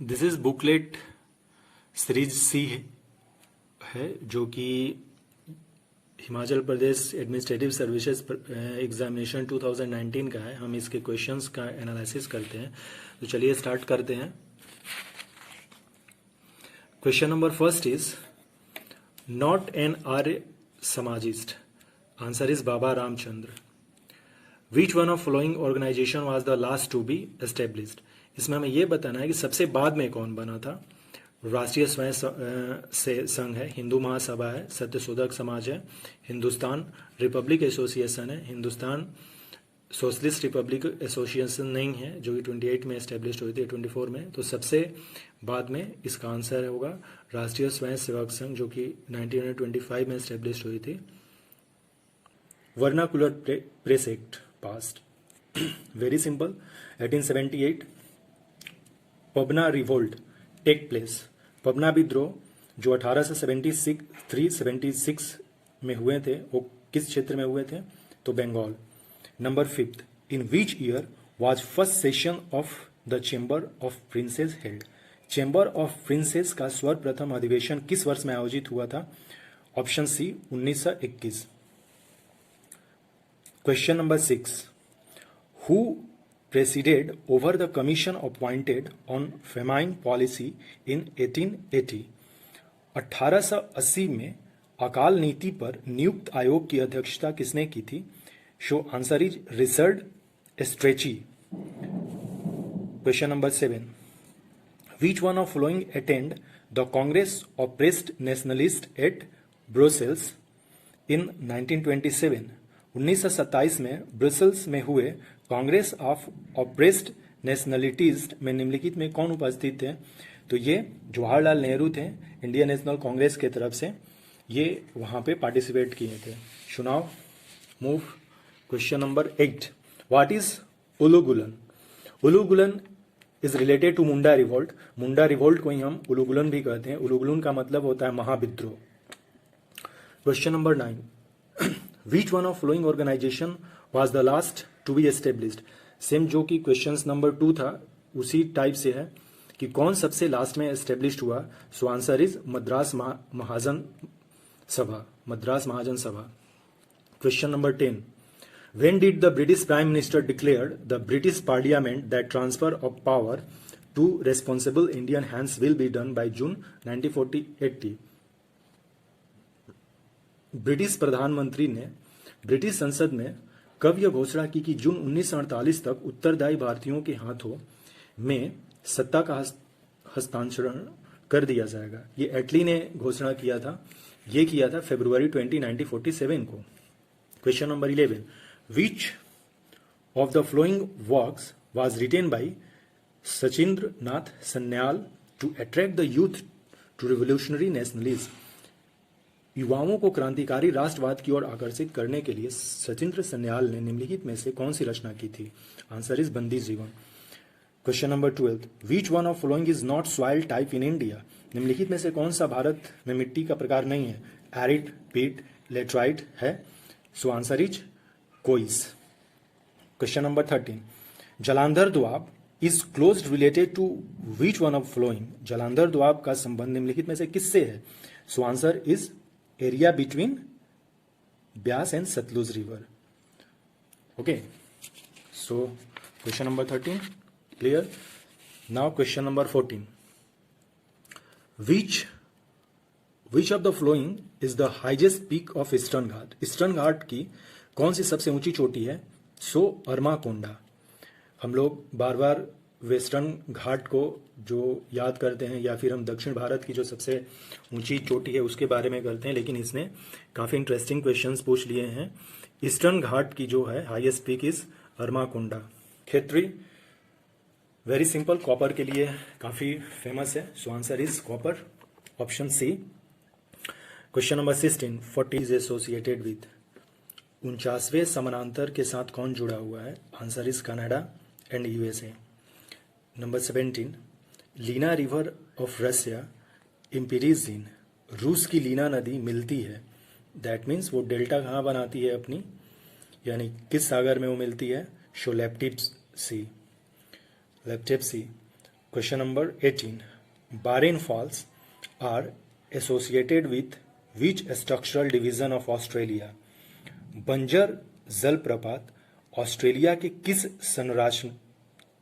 This is booklet series सी है जो कि Himachal Pradesh administrative services examination 2019 का है। हम इसके क्वेश्चंस का एनालिसिस करते हैं, तो चलिए स्टार्ट करते हैं। Question number first is not an Arya Samajist, answer is Baba Ramchandra. Which one of following organisation was the last to be established, इसमें हमें यह बताना है कि सबसे बाद में कौन बना था। राष्ट्रीय स्वयं संघ है, हिंदू महासभा है, सत्यशोधक समाज है, हिंदुस्तान रिपब्लिक एसोसिएशन है, हिंदुस्तान सोशलिस्ट रिपब्लिक एसोसिएशन नहीं है जो कि 28 में एस्टेब्लिश हुई थी, 24 में। तो सबसे बाद में इसका आंसर होगा राष्ट्रीय स्वयं सेवक संघ जो कि 1925 में एस्टेब्लिश हुई थी। Vernacular press act passed, very simple. 1878 Pabna revolt take place, Pabna विद्रोह जो 1876 में हुए थे, वो किस क्षेत्र में हुए थे, तो Bengal. Number 5, in which year was first session of the chamber of princes held, chamber of princes का सर्वप्रथम अधिवेशन किस वर्ष में आयोजित हुआ था, option C 1921। Question number 6, who presided over the commission appointed on famine policy in 1880, 1880 में अकाल नीति पर नियुक्त आयोग की अध्यक्षता किसने की थी, so answer is Richard Strachey. Question number 7, which one of following attend the Congress oppressed nationalist at Brussels in 1927, 1927 में ब्रुसेल्स में हुए कांग्रेस ऑफ ऑप्रेस्ड नेशनलिटीज में निम्नलिखित में कौन उपस्थित थे, तो ये जवाहरलाल नेहरू थे, इंडियन नेशनल कांग्रेस के तरफ से ये वहां पे पार्टिसिपेट किए थे। चुनाव मूव। Question number 8, what is Ulgulan, Ulgulan is related to Munda revolt, Munda revolt को ही हम उलुगुलन भी कहते हैं, उलुगुलन का मतलब होता है महाविद्रोह। Question number 9, which one of following organisation was the last to be established, same जो कि क्वेश्चन नंबर 2 था उसी टाइप से है कि कौन सबसे लास्ट में एस्टेब्लिश्ड हुआ, so answer is Madras Mahajan Sabha, Madras Mahajan Sabha. Question number 10, when did the British prime minister declared the British parliament that transfer of power to responsible Indian hands will be done by June 1940-80, British प्रधानमंत्री ने British संसद में कब यह घोषणा की कि जून 1948 तक उत्तरदायी भारतीयों के हाथों में सत्ता का हस्तांतरण कर दिया जाएगा। ये एटली ने घोषणा किया था, ये किया था फरवरी 20, 1947 को। Question number 11, which of the following works was written by Sachindra Nath Sanyal to attract the youth to revolutionary nationalism, युवाओं को क्रांतिकारी राष्ट्रवाद की ओर आकर्षित करने के लिए सचिंद्र सन्याल ने निम्नलिखित में से कौन सी रचना की थी, आंसर इज बंदी जीवन। Question number 12, which one of following is not soil type in India, निम्नलिखित में से कौन सा भारत में मिट्टी का प्रकार नहीं है, एरिड, पीट, लेटराइट है, सो आंसर इज कोइस। Question number 13, Jalandhar Doab is close related to which one of following, Jalandhar Doab का संबंध निम्नलिखित में से किससे है, so answer is area between Byas and Satluj river. Okay, so question number 13 clear. Now question number 14, which of the following is the highest peak of Eastern Ghat, eastern Ghat की कौन सी सबसे ऊंची चोटी है, सो अरमाकोंडा। हम लोग बार बार वेस्टर्न घाट को जो याद करते हैं या फिर हम दक्षिण भारत की जो सबसे ऊंची चोटी है उसके बारे में करते हैं, लेकिन इसने काफी इंटरेस्टिंग क्वेश्चंस पूछ लिए हैं। ईस्टर्न घाट की जो है highest peak is Armakonda. Khetri, very simple, copper के लिए काफी फेमस है, so answer is copper, option C. Question number 16, 40 is associated with, 49वें समानांतर के साथ कौन जुड़ा हुआ है, answer is Canada and USA. Number 17, Lena river of Russia इम्पीरिजिन, रूस की लीना नदी मिलती है, दैट मीन्स वो डेल्टा कहाँ बनाती है अपनी, यानी किस सागर में वो मिलती है, show लेप्टिप C, लेप्टिप C. Question number 18. Barren Falls are associated with which structural division of Australia? बंजर जलप्रपात ऑस्ट्रेलिया के किस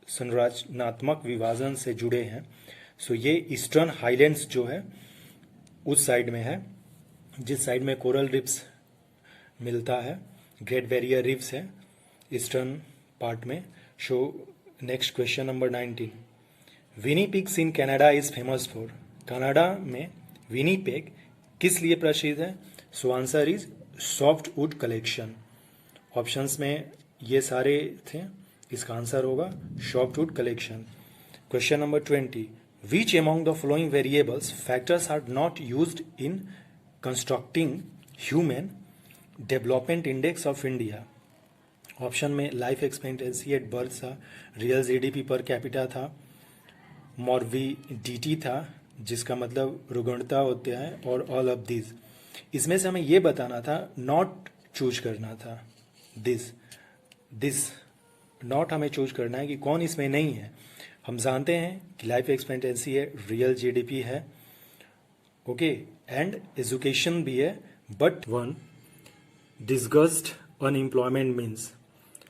संरचनात्मक विभाजन से जुड़े हैं? सो ये ईस्टर्न हाईलैंड्स जो है उस साइड में है, जिस साइड में कोरल रिफ्स मिलता है, ग्रेट बैरियर रिफ्स है ईस्टर्न पार्ट में. So next question number 19. Winnipegs in Canada is famous for. Canada में विनीपेग किस लिए प्रसिद्ध है? So answer is soft wood collection. Options में ये सारे थे, इसका आंसर होगा soft wood collection. Question number 20. Which among the following variables factors are not used in constructing human development index of India? Option में लाइफ एक्सपेक्टेंसी एट बर्थ था, real GDP per capita था, morbidity था जिसका मतलब रुग्णता होता है, और all of this. इसमें से हमें ये बताना था, नॉट चूज करना था. दिस नॉट हमें चूज करना है कि कौन इसमें नहीं है. हम जानते हैं कि लाइफ एक्सपेक्टेंसी है, रियल जीडीपी है, ओके, एंड एजुकेशन भी है. बट वन डिस्गस्ड अनएम्प्लॉयमेंट मीन्स,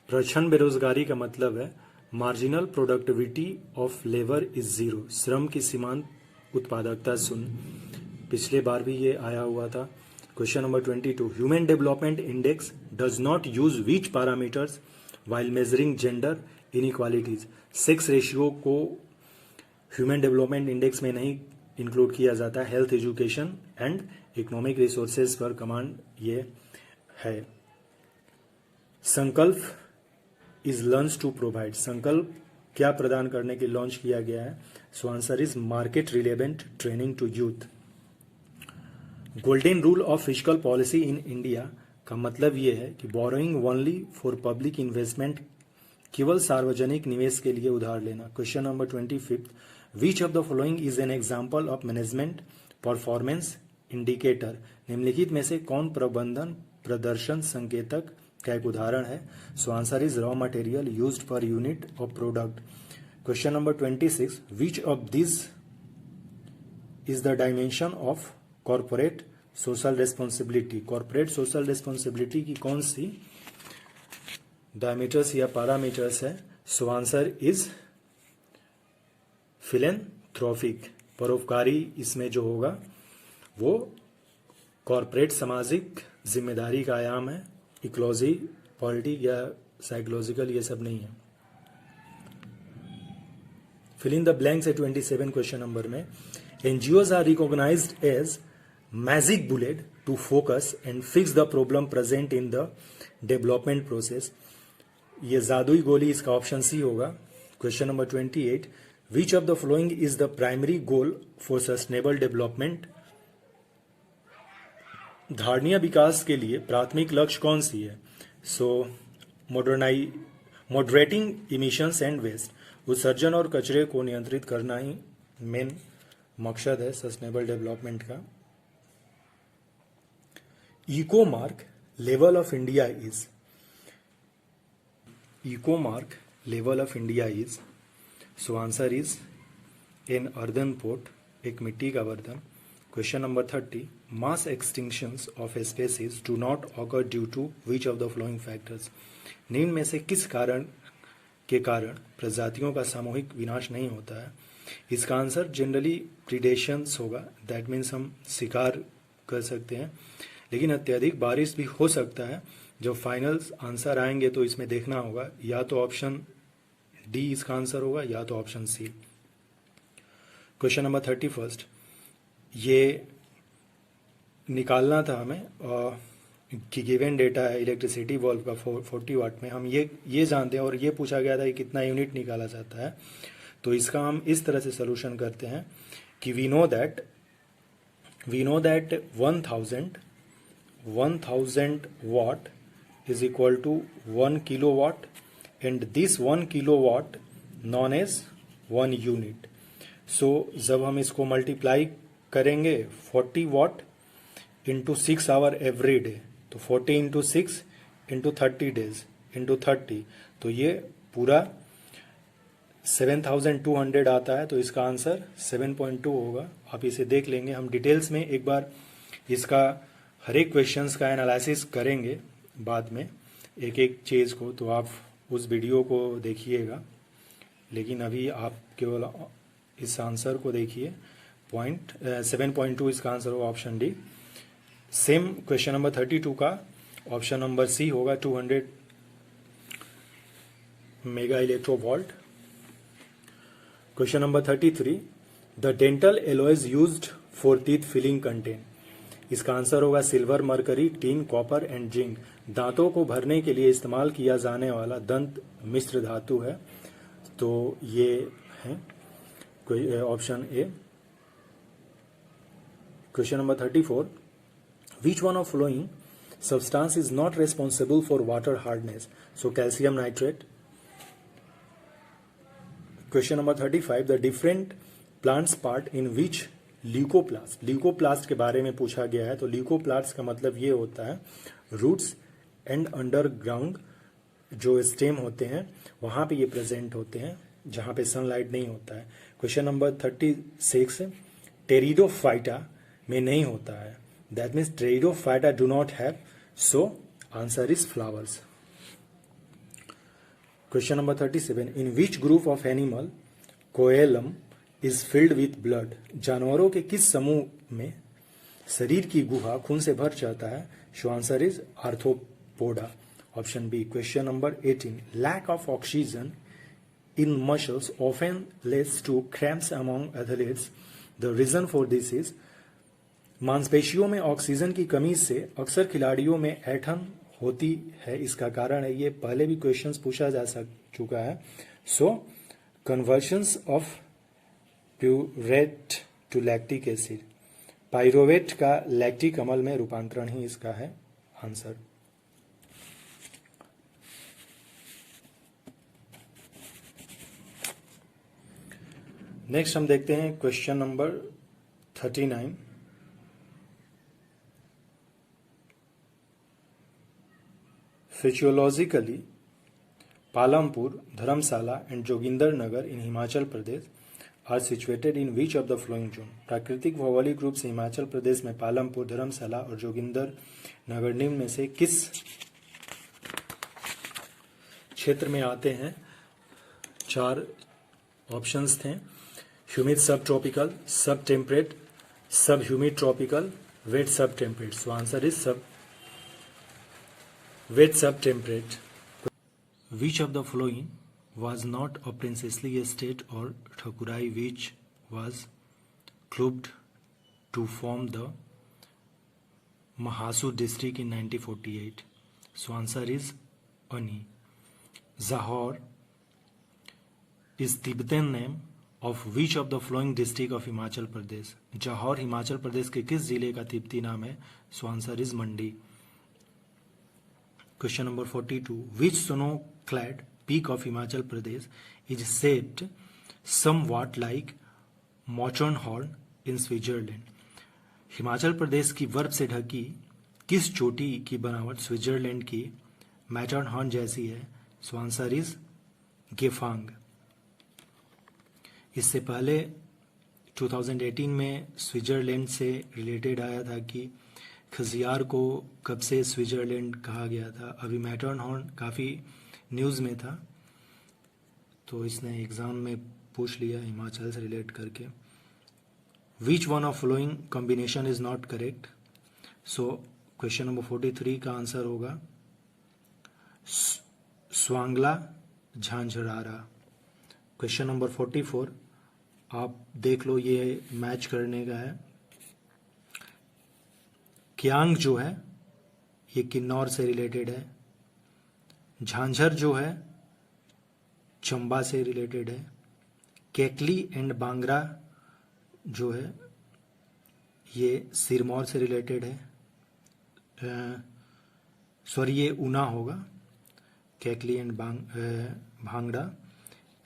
प्रच्छन्न बेरोजगारी का मतलब है marginal productivity of labour is zero, श्रम की सीमांत उत्पादकता शून्य. पिछले बार भी ये आया हुआ था. Question number 22. Human development index does not use which parameters while measuring gender inequalities? Sex ratio को ह्यूमन डेवलपमेंट इंडेक्स में नहीं इंक्लूड किया जाता. Health, education and economic resources पर कमांड ये है. संकल्प इज लॉन्च टू प्रोवाइड. संकल्प क्या प्रदान करने के लॉन्च किया गया है? So answer is market relevant training to youth. Golden rule of fiscal policy in India का मतलब ये है कि borrowing only for public investment, केवल सार्वजनिक निवेश के लिए उधार लेना. Question number 25. Which of the following is an example of management performance indicator? निम्नलिखित में से कौन प्रबंधन प्रदर्शन संकेतक का एक उदाहरण है? So answer is raw material used per unit of product. Question number 26. Which of this is the dimension of corporate social responsibility? Corporate social responsibility की कौन सी डायमीटर्स या पैरामीटर्स है? So answer is philanthropic. परोपकारी इसमें जो होगा वो corporate सामाजिक जिम्मेदारी का आयाम है. इकोलॉजी, पॉलिटिक या साइकोलॉजिकल ये सब नहीं है. फिल इन द ब्लैंक्स है 27 क्वेश्चन नंबर में. NGOs are recognised as magic bullet to focus and fix the problem present in the development process. ये जादुई गोली, इसका ऑप्शन सी होगा. Question number 28. Which of the following is the primary goal for sustainable development? धारणीय विकास के लिए प्राथमिक लक्ष्य कौन सी है? So moderating emissions and waste. उत्सर्जन और कचरे को नियंत्रित करना ही मेन मकसद है सस्टेनेबल डेवलपमेंट का. इको मार्क लेवल of India is. Eco mark लेवल of India is. So answer is an earthen pot, एक मिट्टी का बर्तन. Question number 30. Mass extinctions of species do not occur due to which of the following factors? निम्न में से किस कारण प्रजातियों का सामूहिक विनाश नहीं होता है? इसका आंसर जनरली प्रीडेशंस होगा. दैट मीन्स हम शिकार कर सकते हैं, लेकिन अत्यधिक बारिश भी हो सकता है. जब फाइनल आंसर आएंगे तो इसमें देखना होगा, या तो ऑप्शन डी इसका आंसर होगा या तो ऑप्शन सी. Question number 31. ये निकालना था हमें कि गिवन डेटा है इलेक्ट्रिसिटी वॉल्व का 40 वाट में. हम ये जानते हैं, और ये पूछा गया था कि कितना यूनिट निकाला जाता है. तो इसका हम इस तरह से सोल्यूशन करते हैं कि we know that 1000 watt is equal to 1 kilowatt, and this 1 kilowatt known as 1 unit. So जब हम इसको मल्टीप्लाई करेंगे 40 watt into 6 hour every day, तो 40 इंटू 6 इंटू 30 days इंटू 30, तो ये पूरा 7200 आता है, तो इसका आंसर 7.2 होगा। आप इसे देख लेंगे, हम डिटेल्स में एक बार इसका हर एक क्वेश्चंस का एनालिसिस करेंगे बाद में एक एक चीज़ को, तो आप उस वीडियो को देखिएगा। लेकिन अभी आप केवल इस आंसर को देखिए। 7.2 इसका आंसर होगा option D. Same question number 32 का ऑप्शन नंबर सी होगा 200 mega electronvolt. Question number 33, the dental alloys used for teeth filling contain. इसका आंसर होगा silver, mercury, tin, copper and zinc. दांतों को भरने के लिए इस्तेमाल किया जाने वाला दंत मिश्र धातु है, तो ये है option A. Question number 34, which one of following substance is not responsible for water hardness? So calcium nitrate. Question number 35, the different plants part in which leucoplast. leucoplast के बारे में पूछा गया है, तो leucoplast का मतलब ये होता है रूट्स एंड अंडरग्राउंड जो स्टेम होते हैं वहां पे ये प्रेजेंट होते हैं जहां पे सनलाइट नहीं होता है। क्वेश्चन नंबर 36, टेरिडोफाइटा में नहीं होता है, that means pteridophyta do not have, so answer is flowers. Question number 37, in which group of animal coelom is filled with blood. जानवरों के किस समूह में शरीर की गुहा खून से भर जाता है, so answer is arthropoda, option B. Question number 18, lack of oxygen in muscles often leads to cramps among athletes. The reason for this is, मांसपेशियों में ऑक्सीजन की कमी से अक्सर खिलाड़ियों में ऐंठन होती है, इसका कारण है, ये पहले भी क्वेश्चंस पूछा जा चुका है। So conversions of pyruvate to lactic acid, pyruvate का लैक्टिक अम्ल में रूपांतरण ही इसका है आंसर। नेक्स्ट हम देखते हैं question number 39, physiologically Palampur, Dharamshala and Joginder Nagar in Himachal Pradesh are situated in which of the following zone. प्राकृतिक भौगोलिक रूप से हिमाचल प्रदेश में पालमपुर, धर्मशाला और जोगिंदर नगर निम्न में से किस क्षेत्र में आते हैं। 4 ऑप्शंस थे, ह्यूमिड सब tropical, sub temperate, sub humid tropical, wet sub temperate. So answer is sub wet sub temperate. Which of the following was not a princely estate or Thakurai which was clubbed to form the Mahasu district in 1948. So answer is Ani. Zahor is Tibetan name of which of the following district of Himachal Pradesh? Jahor Himachal Pradesh के किस जिले का तिब्बती नाम है? So answer is Mandi. Question number 42. Which snow-clad peak of Himachal Pradesh is shaped somewhat like Matterhorn in Switzerland? Himachal Pradesh की बर्फ से ढकी किस चोटी की बनावट स्विट्जरलैंड की मैटरहॉर्न जैसी है? So answer is Gephang. इससे पहले 2018 में स्विट्जरलैंड से रिलेटेड आया था कि खजियार को कब से स्विट्जरलैंड कहा गया था। अभी मैटरहॉर्न काफ़ी न्यूज़ में था, तो इसने एग्ज़ाम में पूछ लिया हिमाचल से रिलेट करके। विच one of following combination is not correct? So question number 43 का आंसर होगा स्वांगला झांझरारा। क्वेश्चन नंबर 44 आप देख लो, ये मैच करने का है। क्यांग जो है ये किन्नौर से रिलेटेड है, झांझर जो है चंबा से रिलेटेड है, केकली एंड बांगरा जो है ये सिरमौर से रिलेटेड है, सॉरी ये ऊना होगा, केकली एंड भांगड़ा,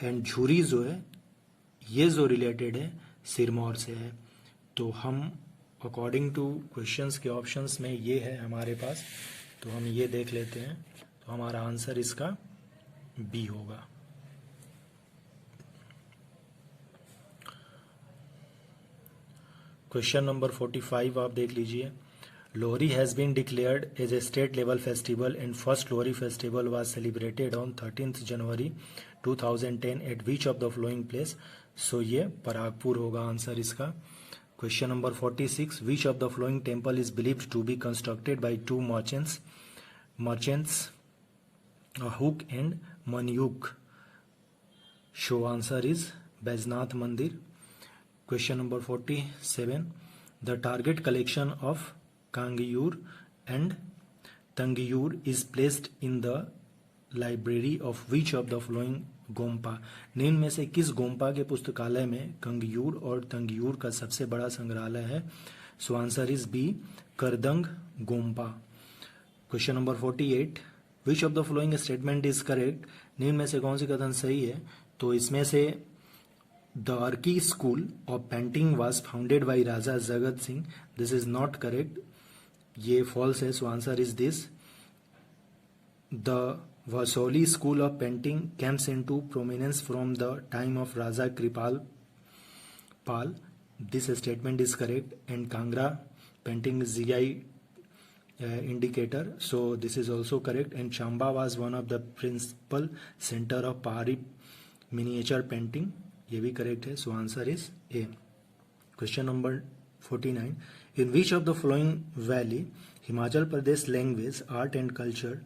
एंड झूरी जो है ये जो रिलेटेड है सिरमौर से है। तो हम अकॉर्डिंग टू क्वेश्चंस के ऑप्शंस में ये है हमारे पास, तो हम ये देख लेते हैं। तो हमारा आंसर इसका बी होगा। क्वेश्चन नंबर 45 आप देख लीजिए. Lohri has been declared as a state level festival and first Lohri festival was celebrated on 13th January 2010 at which of the following place. So ये परागपुर होगा आंसर इसका. Question number 46, which of the following temple is believed to be constructed by two merchants Huk and Manyuk. So answer is Baijnath मंदिर. Question number 47. The target collection of Kangiyur and Tangiyur is placed in the library of which of the following गोम्पा. निम्न में से किस गोम्पा के पुस्तकालय में कंगियूर और तंगियूर का सबसे बड़ा संग्रहालय है. So answer is B, Kardang gompa. Question number 48. Which of the following statement is correct. निम्न में से कौन सी कथन सही है. तो इसमें से The Arki School of Painting was founded by Raja Jagat Singh. This is not correct. ये false है. So answer is this. The Vasoli School of Painting comes into prominence from the time of Raja Kripal Pal. This statement is correct. And Kangra painting is GI indicator. So this is also correct. And Chamba was one of the principal center of Pahari miniature painting. ये भी correct है. So answer is a. Question number 49. In which of the flowing valley Himachal Pradesh language art and culture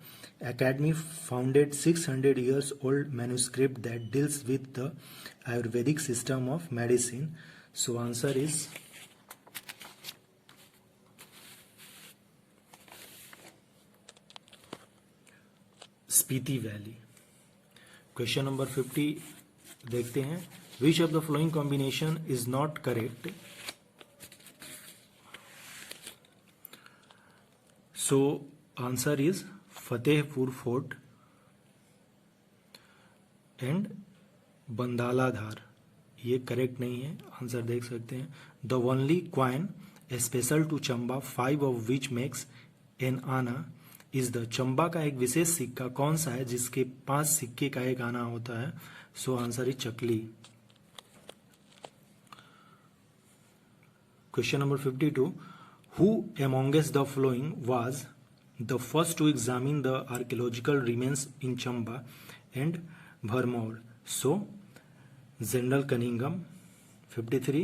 academy founded 600 years old manuscript that deals with the Ayurvedic system of medicine. So answer is Spiti valley. Question number 50 देखते हैं. Which of the following combination is not correct? So answer is Fatehpur Fort and Bandaladhar. ये correct नहीं है. Answer देख सकते हैं. The only coin special to Chamba, 5 of which makes an आना is the. Chamba का एक विशेष सिक्का कौन सा है जिसके 5 सिक्के का एक आना होता है. So answer is chakli. Question number 52. Who amongst the following was the first to examine the archaeological remains in Chamba and Bharmaur? So, General Cunningham. 53.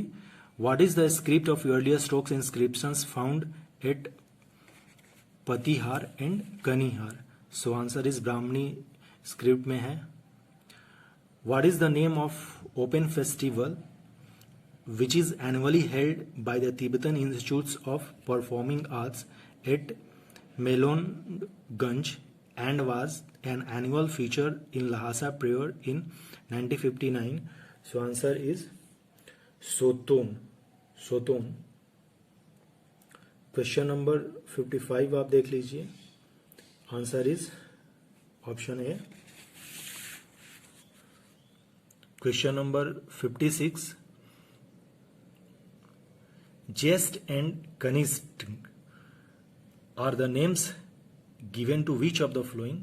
What is the script of earlier strokes inscriptions found at Patihar and Kanihar? So, answer is Brahmani script में है. What is the name of open festival which is annually held by the Tibetan Institutes of Performing Arts at Melonganj and was an annual feature in Lhasa prayer in 1959. So answer is Soton. Question number 55 आप देख लीजिए. Answer is option A. Question number 56. Jest and Kanist are the names given to which of the following?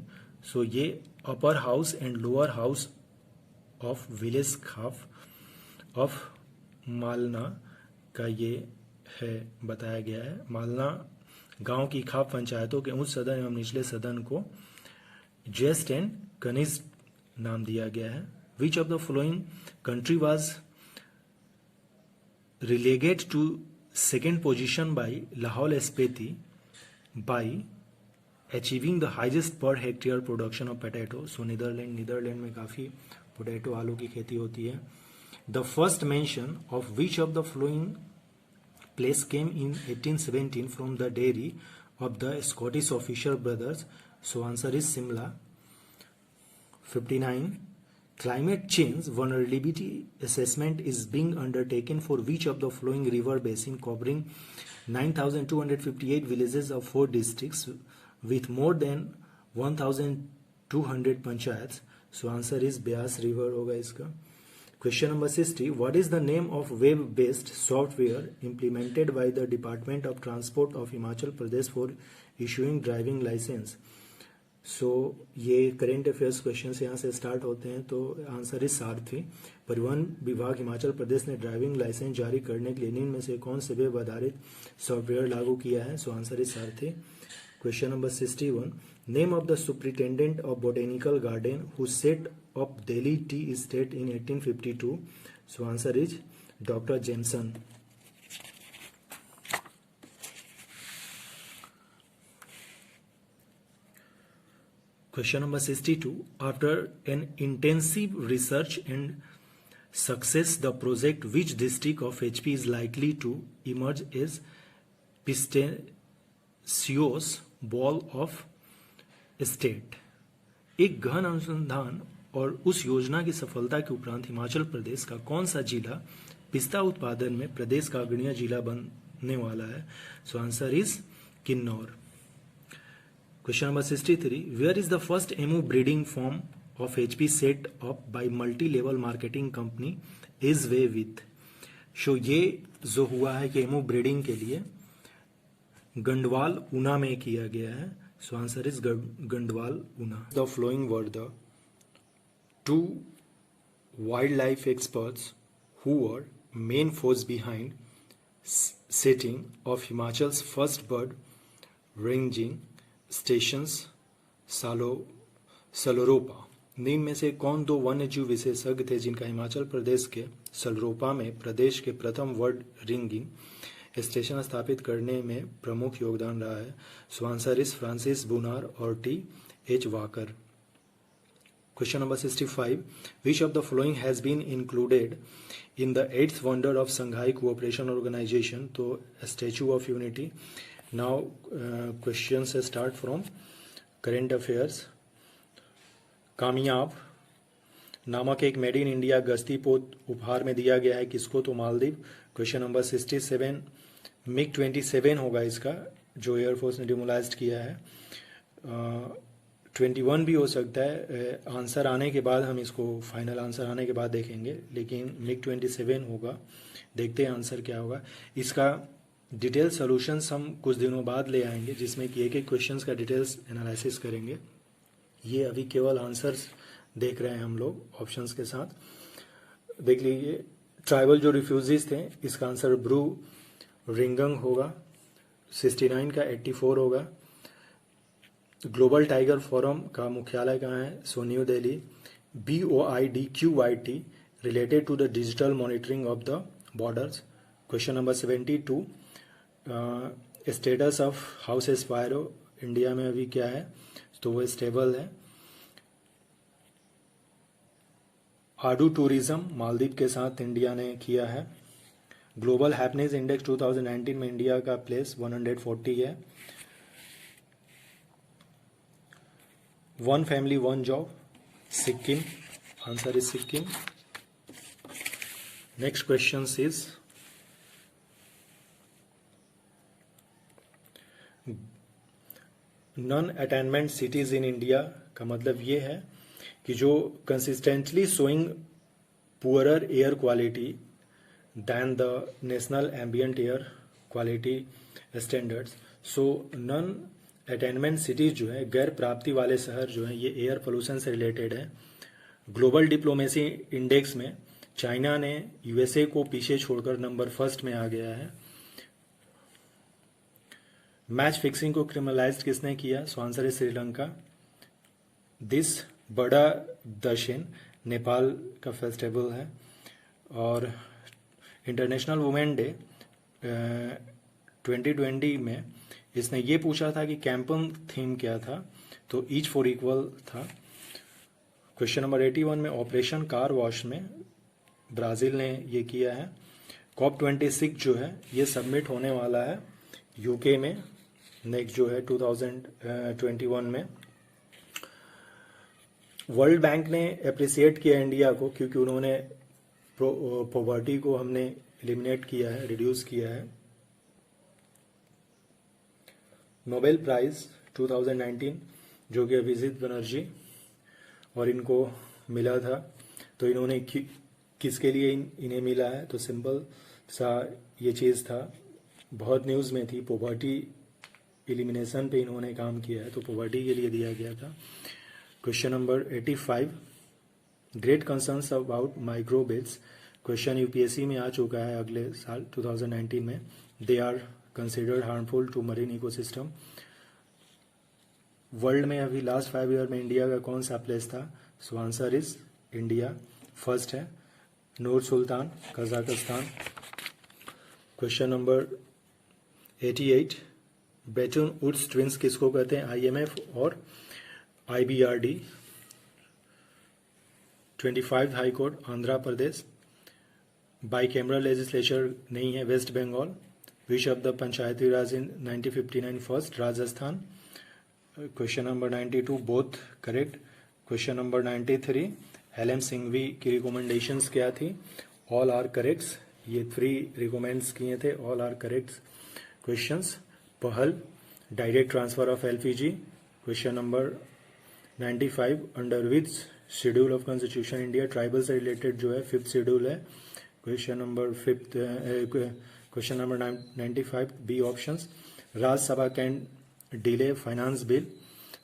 So ये upper house and lower house of village खाफ of मालना का ये है बताया गया है. मालना गांव की खाप पंचायतों के उच्च सदन एवं निचले सदन को जेस्ट एंड कनिस्ट नाम दिया गया है. विच of the following country was relegated to second position by Lahaul Spiti by achieving the highest per hectare production of potato. So Netherland में काफ़ी पोटैटो आलू की खेती होती है. The first mention of which of the following place came in 1817 from the dairy of the Scottish Fisher brothers? So answer is Simla. 59. Climate change vulnerability assessment is being undertaken for which of the following river basin covering 9,258 villages of 4 districts with more than 1,200 panchayats? So answer is Beas river होगा इसका. Question number 60. What is the name of web-based software implemented by the Department of Transport of Himachal Pradesh for issuing driving license? सो ये current affairs question यहाँ से start होते हैं। तो answer is सारथी। परिवहन विभाग हिमाचल प्रदेश ने ड्राइविंग लाइसेंस जारी करने के लिए निम्न में से कौन से वेब आधारित सॉफ्टवेयर लागू किया है? So answer is Sarathi. Question number 61, name of the superintendent of botanical garden who set up Delhi tea estate in 1852? So answer is doctor Jameson. Question number 62. After an intensive research and success, the project which district of HP is likely to emerge as Pistachios Ball of State? एक गहन अनुसंधान और उस योजना की सफलता के उपरांत हिमाचल प्रदेश का कौन सा जिला पिस्ता उत्पादन में प्रदेश का अग्रणी जिला बनने वाला है? So answer is Kinnaur. Question number 63. Where is the first emu breeding farm of HP set up by multi-level marketing company Isway with? So ये जो हुआ है कि एमू ब्रीडिंग के लिए गंडवाल ऊना में किया गया है। So answer is Gandwal Una. The following were the two wild life experts who were main force behind setting of Himachal's first bird ringing stations सलोरोपा। निम्न में से कौन दो वन्यजीव विशेषज्ञ थे जिनका हिमाचल प्रदेश के सलोरोपा में प्रदेश के प्रथम बर्ड रिंगिंग स्टेशन स्थापित करने में प्रमुख योगदान रहा है? So answer is Francis Bunar और T.H. Walker. Question number 65. Which of the following has been included in the 8th wonder of Shanghai cooperation organisation? तो statue of unity. Now questions start from current affairs. कामयाब नामक एक made in India गश्ती पोत उपहार में दिया गया है किसको? तो मालदीव। क्वेश्चन नंबर 67, MiG-27 होगा इसका, जो एयरफोर्स ने डिमोलाइज्ड किया है। 21 भी हो सकता है, आंसर आने के बाद हम इसको, फाइनल आंसर आने के बाद देखेंगे, लेकिन MiG-27 होगा। देखते हैं आंसर क्या होगा इसका। डिटेल सॉल्यूशंस हम कुछ दिनों बाद ले आएंगे, जिसमें कि एक एक क्वेश्चंस का डिटेल्स एनालिसिस करेंगे। ये अभी केवल आंसर्स देख रहे हैं हम लोग ऑप्शंस के साथ। देख लीजिए, ट्राइबल जो रिफ्यूजीज थे, इसका आंसर ब्रू रिंगंग होगा। 69 का 84 होगा। ग्लोबल टाइगर फोरम का मुख्यालय कहाँ है? So new Delhi. BOIDQYT related to the digital monitoring of the borders. Question number 72, status of house एस्पायरो इंडिया में अभी क्या है? तो वो स्टेबल है। आडू टूरिज्म मालदीव के साथ इंडिया ने किया है। ग्लोबल हैप्पीनेस इंडेक्स 2019 में इंडिया का प्लेस 140 है। One family one job Sikkim, answer is Sikkim. Next question is non attainment cities in India का मतलब ये है कि जो consistently showing poorer air quality than the national ambient air quality standards. So non attainment cities जो है, गैर प्राप्ति वाले शहर जो है, ये एयर पोल्यूशन से रिलेटेड है। ग्लोबल डिप्लोमेसी इंडेक्स में चाइना ने USA को पीछे छोड़कर नंबर 1 में आ गया है। मैच फिक्सिंग को क्रिमिनलाइज किसने किया? सो आंसर है श्रीलंका। दिस बड़ा दशेन नेपाल का फेस्टिवल है। और इंटरनेशनल वुमेन डे 2020 में इसने ये पूछा था कि कैंपन थीम क्या था? तो ईच फॉर इक्वल था। क्वेश्चन नंबर 81 में ऑपरेशन कार वॉश में ब्राजील ने ये किया है। COP26 जो है ये सबमिट होने वाला है UK में नेक्स्ट जो है 2021 में। वर्ल्ड बैंक ने अप्रिसिएट किया इंडिया को क्योंकि उन्होंने पॉवर्टी को हमने एलिमिनेट किया है, रिड्यूस किया है। नोबेल प्राइज 2019 जो कि अभिजीत बनर्जी और इनको मिला था, तो इन्होंने किसके लिए इन्हें मिला है? तो सिंपल सा ये चीज़ था, बहुत न्यूज़ में थी, पॉवर्टी एलिमिनेशन पे इन्होंने काम किया है, तो पॉवर्टी के लिए दिया गया था। Question number 85, great concerns about microbeads. Question UPSC में आ चुका है अगले साल 2019 में। They are considered harmful to marine ecosystem. World में अभी लास्ट 5 ईयर में इंडिया का कौन सा प्लेस था? So answer is India first है। Nur Sultan, Kazakhstan. Question number 88, Bretton Woods twins किसको कहते हैं? आईएमएफ और IBRD. 25 high court Andhra Pradesh. Bicameral legislature नहीं है, West Bengal. Which of the panchayati raj in 1959 first? Rajasthan. Question number 92 both correct. Question number 93, LM Singhvi की recommendations क्या थी? All are corrects. ये 3 रिकमेंड्स किए थे, all are correct questions. PAHAL, direct transfer of LPG. Question number 95, under which schedule of constitution India tribal से related जो है 5th schedule है। Question number 95 B options. Rajya Sabha can delay finance bill.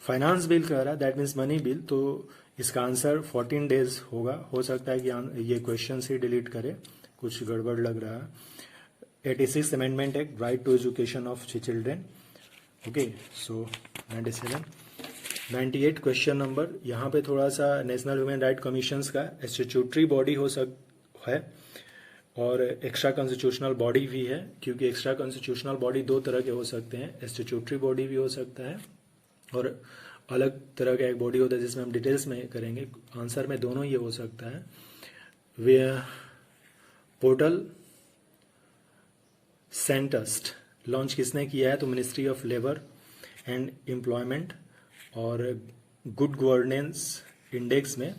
Finance bill कह रहा है, that means money bill, तो इसका answer 14 days होगा। हो सकता है कि ये क्वेश्चन ही डिलीट करे, कुछ गड़बड़ लग रहा है। 86 amendment act, right to education of children. Okay, so 97। 98 question number, यहाँ पे थोड़ा सा नेशनल ह्यूमन राइट कमीशंस का स्टैट्यूटरी बॉडी है और एक्स्ट्रा कॉन्स्टिट्यूशनल बॉडी भी है, क्योंकि एक्स्ट्रा कॉन्स्टिट्यूशनल बॉडी 2 तरह के हो सकते हैं, स्टैट्यूटरी बॉडी भी हो सकता है और अलग तरह का एक बॉडी होता है जिसमें हम डिटेल्स में करेंगे। आंसर में दोनों ये हो सकता है। वे पोर्टल सेंटस्ट लॉन्च किसने किया है? तो ministry of labour and employment. और गुड गवर्नेंस इंडेक्स में